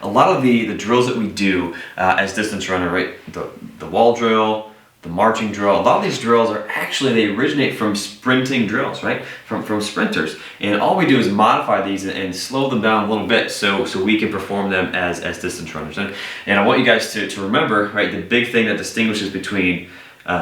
a lot of the drills that we do as distance runner, right? The wall drill, the marching drill, a lot of these drills are actually, they originate from sprinting drills, right? From sprinters. And all we do is modify these and slow them down a little bit so we can perform them as distance runners. And I want you guys to remember, right, the big thing that distinguishes between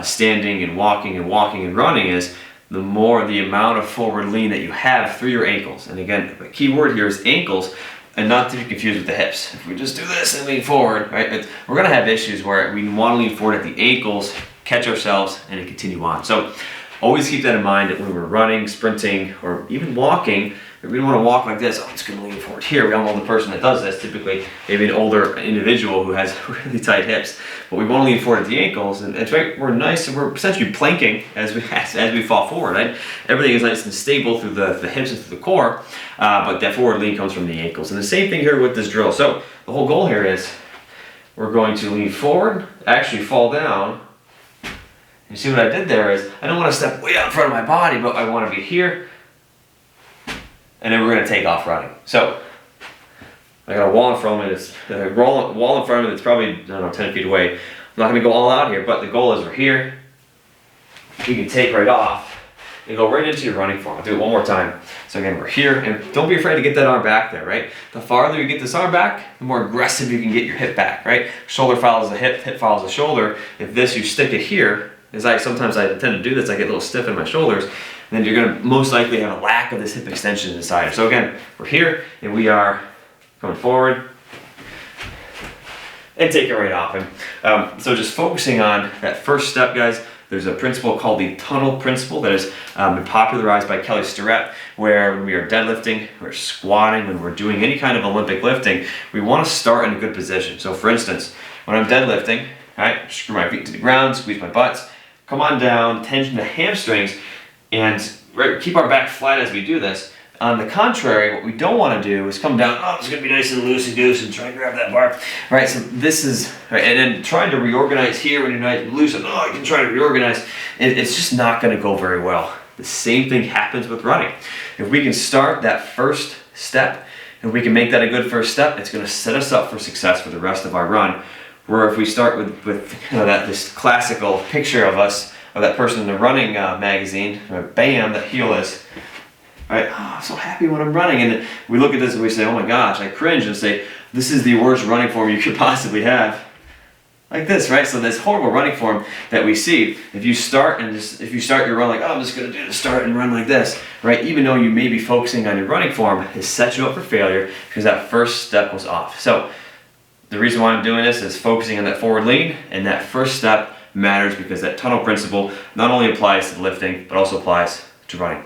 standing and walking and running is the amount of forward lean that you have through your ankles. And again, the key word here is ankles, and not to be confused with the hips. If we just do this and lean forward, right, we're gonna have issues where we wanna lean forward at the ankles, catch ourselves, and then continue on. So always keep that in mind that when we're running, sprinting, or even walking, we don't wanna walk like this, oh, I'm just gonna lean forward here. We all know the person that does this, typically maybe an older individual who has really tight hips. But we wanna lean forward at the ankles, and it's right, we're nice, and we're essentially planking as we fall forward, right? Everything is nice and stable through the hips and through the core, but that forward lean comes from the ankles. And the same thing here with this drill. So the whole goal here is we're going to lean forward, actually fall down. You see what I did there is, I don't wanna step way out in front of my body, but I wanna be here, and then we're going to take off running. So I got a wall in front of me that's probably, I don't know, 10 feet away. I'm not going to go all out here, but the goal is we're here. You can take right off and go right into your running form. I'll do it one more time. So again, we're here, and don't be afraid to get that arm back there, right? The farther you get this arm back, the more aggressive you can get your hip back, right? Shoulder follows the hip, hip follows the shoulder. If you stick it here, sometimes I tend to do this, I get a little stiff in my shoulders, and then you're going to most likely have a lack of this hip extension inside. So again, we're here, and we are coming forward, and take it right off. And so just focusing on that first step, guys, there's a principle called the tunnel principle that has been popularized by Kelly Starrett, where when we are deadlifting, we're squatting, when we're doing any kind of Olympic lifting, we want to start in a good position. So for instance, when I'm deadlifting, all right, screw my feet to the ground, squeeze my butts, come on down, tension the hamstrings, and right, keep our back flat as we do this. On the contrary, what we don't want to do is come down, oh, it's going to be nice and loosey-goose, and try and grab that bar. Right, so this is, right, and then trying to reorganize here when you're nice and loose, and oh, you can try to reorganize, it's just not going to go very well. The same thing happens with running. If we can start that first step, and we can make that a good first step, it's going to set us up for success for the rest of our run. Where if we start with this classical picture of us, of that person in the running magazine, bam, that heel is, right? Oh, I'm so happy when I'm running. And we look at this and we say, oh my gosh, I cringe and say, this is the worst running form you could possibly have. Like this, right? So this horrible running form that we see, if you start your run like, oh, I'm just gonna do the start and run like this, right? Even though you may be focusing on your running form, it sets you up for failure because that first step was off. So the reason why I'm doing this is focusing on that forward lean, and that first step matters because that tunnel principle not only applies to lifting, but also applies to running.